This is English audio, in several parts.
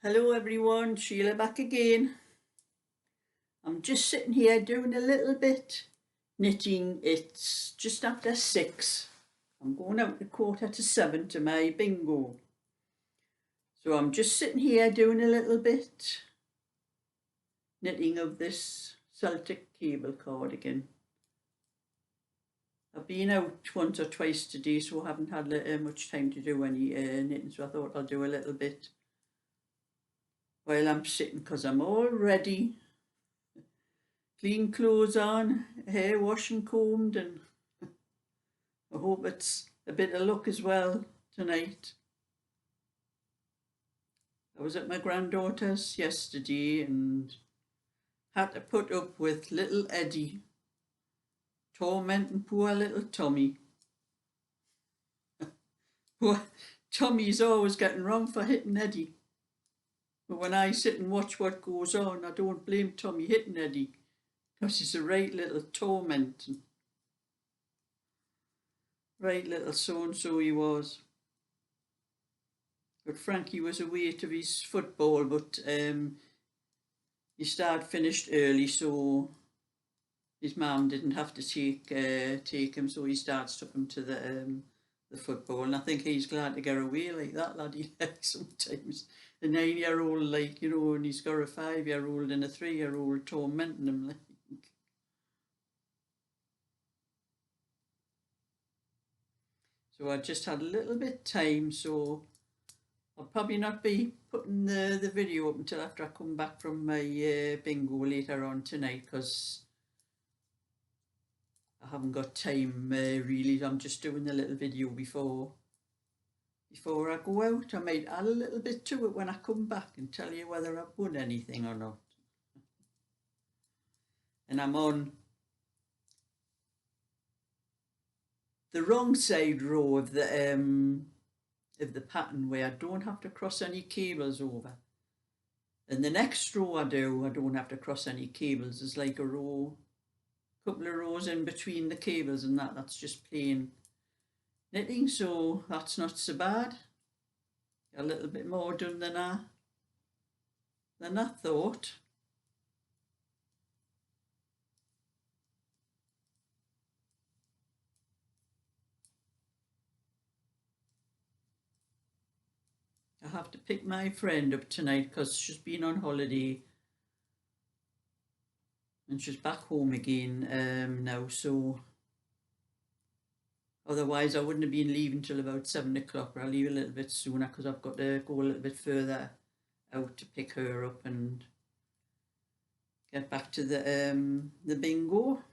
Hello everyone, Sheila back again. I'm just sitting here doing a little bit knitting. It's just after 6. I'm going out at 6:45 to my bingo. So I'm just sitting here doing a little bit knitting of this Celtic cable cardigan. I've been out once or twice today, so I haven't had much time to do any knitting, so I thought I'll do a little bit while I'm sitting because I'm all ready. Clean clothes on, hair washed and combed, and I hope it's a bit of luck as well tonight. I was at my granddaughter's yesterday and had to put up with little Eddie tormenting poor little Tommy. Poor Tommy's always getting wrong for hitting Eddie. But when I sit and watch what goes on, I don't blame Tommy hitting Eddie, because he's a right little torment. Right little so-and-so he was. But Frankie was away to his football, but he finished early, so his mum didn't have to take him, so his dad took him to the football, and I think he's glad to get away like that, laddie. Like sometimes a 9-year-old, like, you know, and he's got a 5-year-old and a 3-year-old tormenting him, like. So I just had a little bit of time, so I'll probably not be putting the video up until after I come back from my bingo later on tonight, because I haven't got time really. I'm just doing a little video before I go out. I might add a little bit to it when I come back and tell you whether I've won anything or not. And I'm on the wrong side row of the pattern, where I don't have to cross any cables over. And the next row I don't have to cross any cables. There's like a couple of rows in between the cables, and that's just plain knitting, so that's not so bad. A little bit more done than I thought. I have to pick my friend up tonight because she's been on holiday and she's back home again now, so otherwise I wouldn't have been leaving till about 7 o'clock, but I'll leave a little bit sooner because I've got to go a little bit further out to pick her up and get back to the bingo.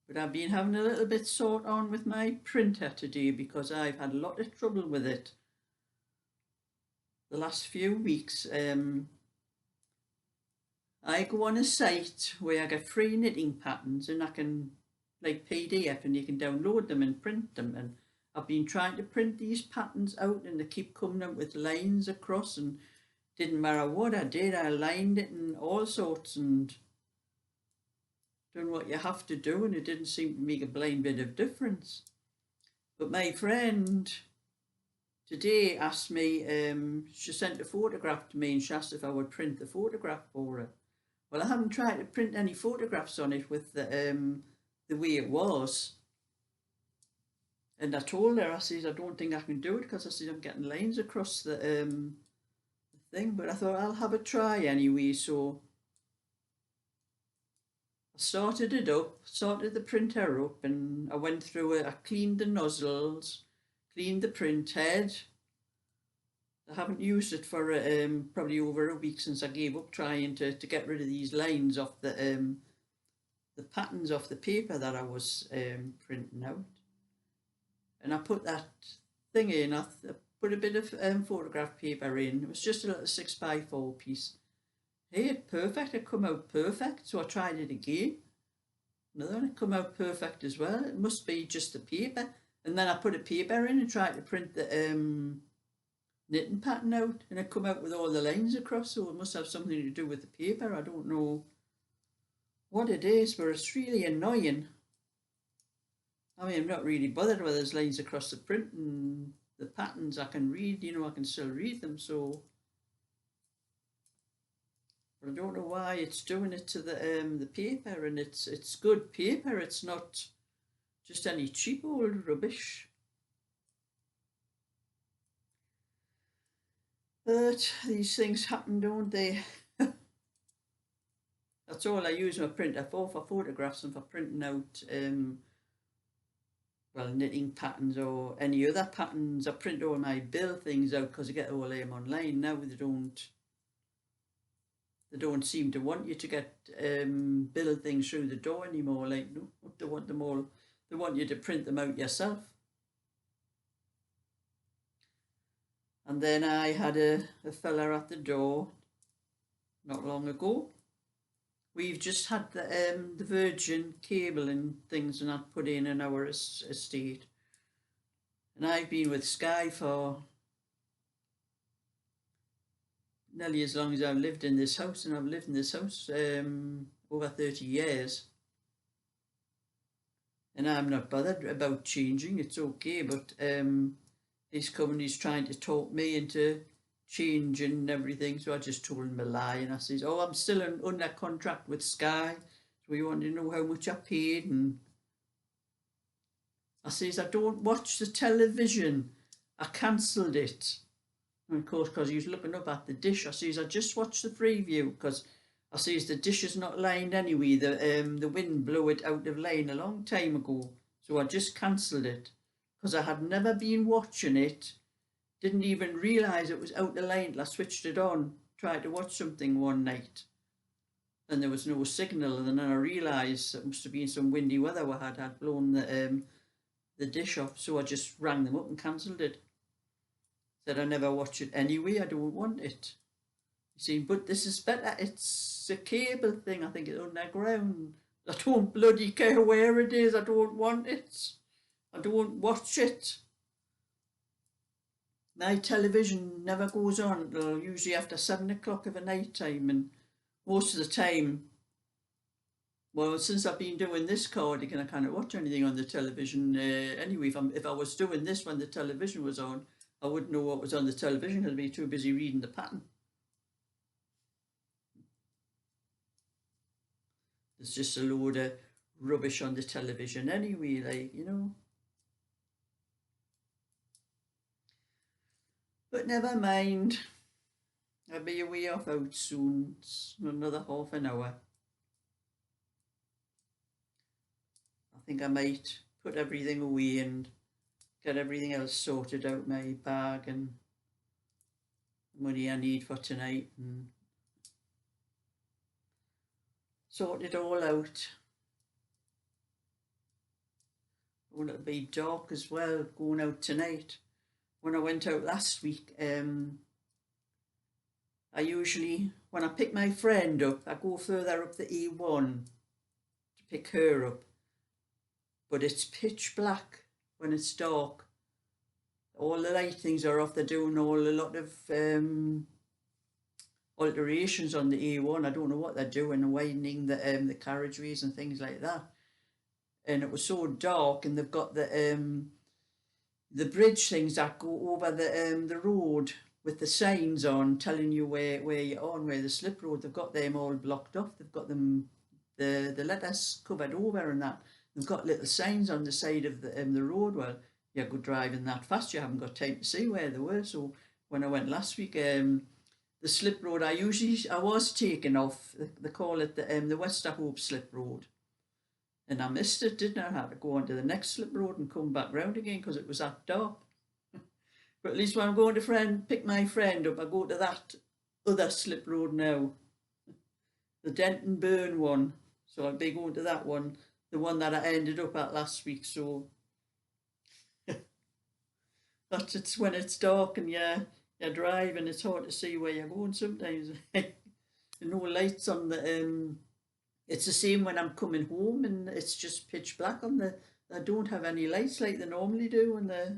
But I've been having a little bit sort on with my printer today because I've had a lot of trouble with it the last few weeks. I go on a site where I get free knitting patterns, and I can, like, PDF, and you can download them and print them. And I've been trying to print these patterns out, and they keep coming up with lines across, and didn't matter what I did, I lined it and all sorts and done what you have to do, and it didn't seem to make a blind bit of difference. But my friend today asked me, she sent a photograph to me and she asked if I would print the photograph for her. Well, I haven't tried to print any photographs on it with the way it was. And I told her, I said, I don't think I can do it because I said I'm getting lines across the thing. But I thought I'll have a try anyway, so I started it up, started the printer up, and I went through it. I cleaned the nozzles, cleaned the print head. I haven't used it for probably over a week since I gave up trying to get rid of these lines off the patterns off the paper that I was printing out. And I put that thing in, I put a bit of photograph paper in. It was just a little 6x4 piece. Hey, it perfect, it come out perfect, so I tried it again. Another one, it come out perfect as well. It must be just the paper. And then I put a paper in and tried to print the knitting pattern out, and it come out with all the lines across, so it must have something to do with the paper. I don't know what it is, but it's really annoying. I mean, I'm not really bothered whether there's lines across the print and the patterns I can read, you know, I can still read them, so. But I don't know why it's doing it to the paper, and it's good paper, it's not just any cheap old rubbish. But these things happen, don't they? That's all I use my printer for photographs and for printing out well, knitting patterns or any other patterns. I print all my bill things out because I get all them online now. They don't seem to want you to get bill things through the door anymore. Like, no, they want them all. They want you to print them out yourself. And then I had a fella at the door not long ago. We've just had the Virgin cable and things and that put in our estate. And I've been with Sky for nearly as long as I've lived in this house, and I've lived in this house over 30 years. And I'm not bothered about changing, it's okay, but this company's trying to talk me into changing and everything, so I just told him a lie, and I says, oh, I'm still under contract with Sky, so you want to know how much I paid, and I says, I don't watch the television, I cancelled it. And of course, because he was looking up at the dish, I says, I just watched the preview, because I says, the dish is not lined anyway, the wind blew it out of line a long time ago, so I just cancelled it, because I had never been watching it. Didn't even realise it was out of line till I switched it on, tried to watch something one night. And there was no signal, and then I realised it must have been some windy weather we had blown the dish off, so I just rang them up and cancelled it. Said I never watch it anyway, I don't want it. You see, but this is better, it's a cable thing, I think it's underground. I don't bloody care where it is, I don't want it. I don't watch it. My television never goes on until usually after 7 o'clock of a night time, and most of the time, well, since I've been doing this cardigan, I can't watch anything on the television anyway. If I was doing this when the television was on, I wouldn't know what was on the television because I'd be too busy reading the pattern. There's just a load of rubbish on the television anyway, like, you know. But never mind, I'll be away off out soon, it's another half an hour. I think I might put everything away and get everything else sorted out, my bag and the money I need for tonight, and sort it all out. Well, it'll be dark as well going out tonight. When I went out last week, I usually, when I pick my friend up, I go further up the A1 to pick her up. But it's pitch black when it's dark. All the lightings are off. They're doing a lot of alterations on the A1. I don't know what they're doing, widening the carriageways and things like that. And it was so dark, and they've got the bridge things that go over the road with the signs on telling you where you're on, where the slip road. They've got them all blocked off. They've got them the letters covered over and that. They've got little signs on the side of the road. Well, you're good driving that fast, you haven't got time to see where they were. So when I went last week, the slip road I was taking off. They call it the Wester Hope slip road. And I missed it, didn't I? I had to go on to the next slip road and come back round again because it was that dark. But at least when I'm going to pick my friend up, I go to that other slip road now, the Denton Burn one. So I'll be going to that one, the one that I ended up at last week. So that's it's when it's dark and you're driving, it's hard to see where you're going sometimes. No lights on the it's the same when I'm coming home, and it's just pitch black on they don't have any lights like they normally do, and they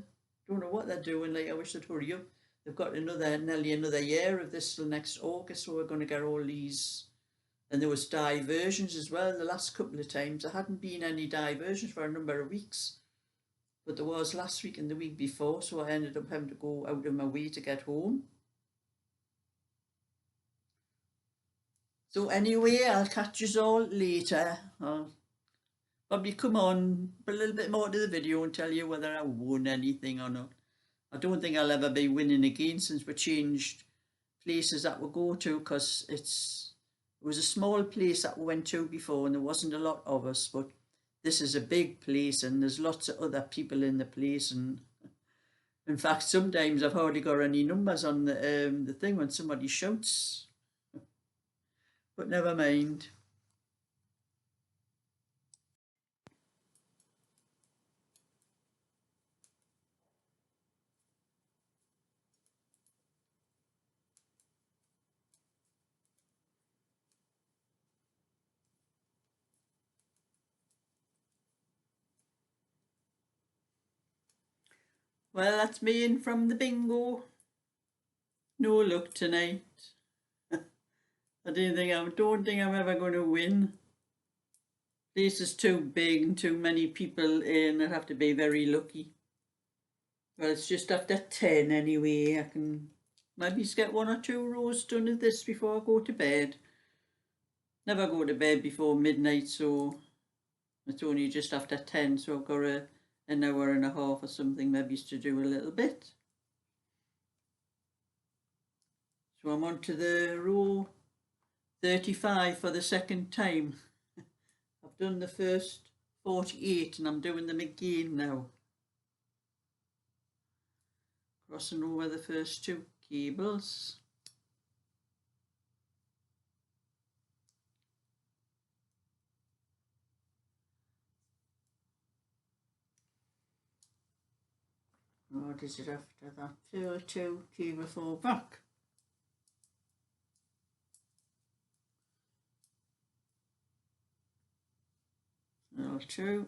don't know what they're doing. Like, I wish they'd hurry up. They've got nearly another year of this till next August, so we're going to get all these. And there was diversions as well the last couple of times. There hadn't been any diversions for a number of weeks, but there was last week and the week before, so I ended up having to go out of my way to get home. So anyway, I'll catch you all later. I'll probably come on a little bit more to the video and tell you whether I won anything or not. I don't think I'll ever be winning again since we changed places that we go to, because it was a small place that we went to before and there wasn't a lot of us, but this is a big place and there's lots of other people in the place, and in fact sometimes I've hardly got any numbers on the thing when somebody shouts, but never mind. Well, that's me in from the bingo. No luck tonight. I don't think I'm ever going to win. This is too big and too many people in. I'd have to be very lucky. Well, it's just after 10 anyway. I can maybe get 1 or 2 rows done of this before I go to bed. Never go to bed before midnight, so it's only just after 10, so I've got an hour and a half or something maybe to do a little bit. So I'm on to the row 35 for the second time. I've done the first 48 and I'm doing them again now. Crossing over the first 2 cables. What is it after that? Purl 2, cable 4 back. Purl 2.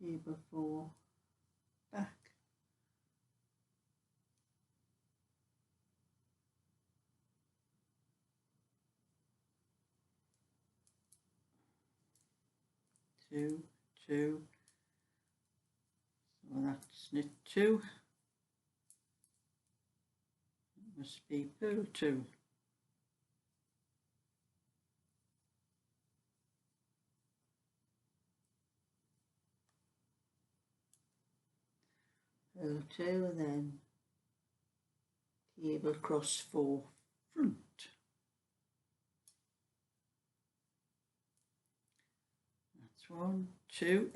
Cable 4 back. Two, so that's knit 2. It must be purl 2. Purl 2 and then cable cross 4 front. That's 1, 2,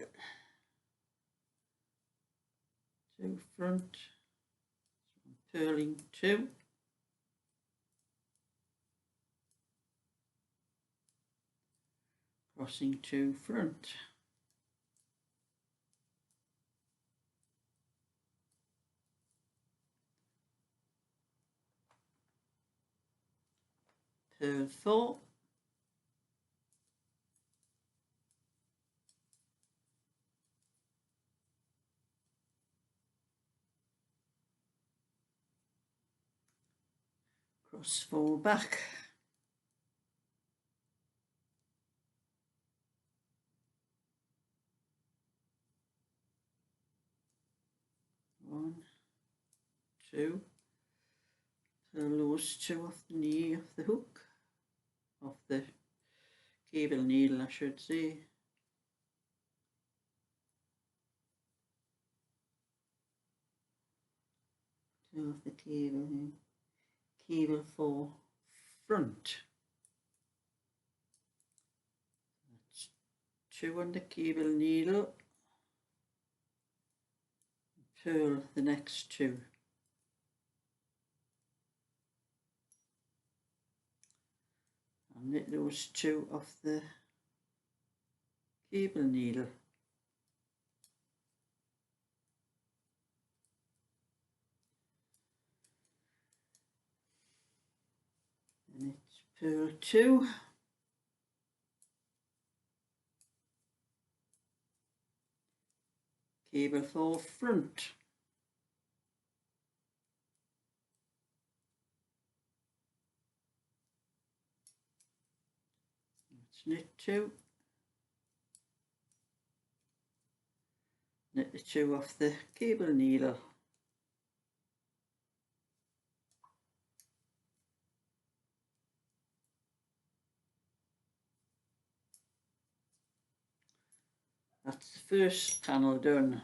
2 front, purling 2, crossing 2 front, purl 4, cross 4 back, one, 2, purl those 2 off the knee of the hook, of the cable needle I should say. Two of the cable here. Cable 4 front. That's 2 on the cable needle. Purl the next 2. And knit those 2 off the cable needle. And it's purl 2. Cable 4 front. That's knit 2, knit the 2 off the cable needle. That's the first panel done.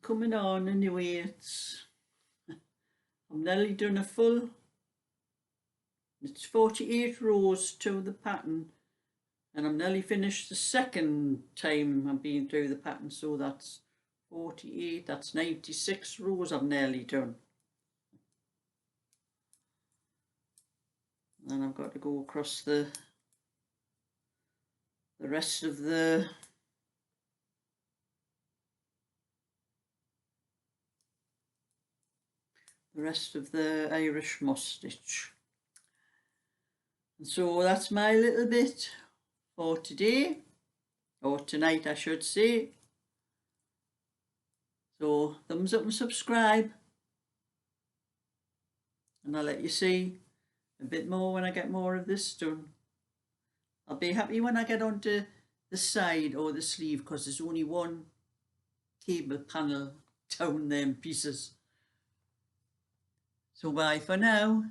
Coming on anyway, I'm nearly done a full. It's 48 rows to the pattern, and I'm nearly finished the second time I'm being through the pattern, so that's 48, that's 96 rows I've nearly done. Then I've got to go across the rest of the Irish moss stitch. And so that's my little bit for today, or tonight I should say. So thumbs up and subscribe, and I'll let you see a bit more when I get more of this done. I'll be happy when I get onto the side or the sleeve, because there's only one cable panel down them pieces. So bye for now.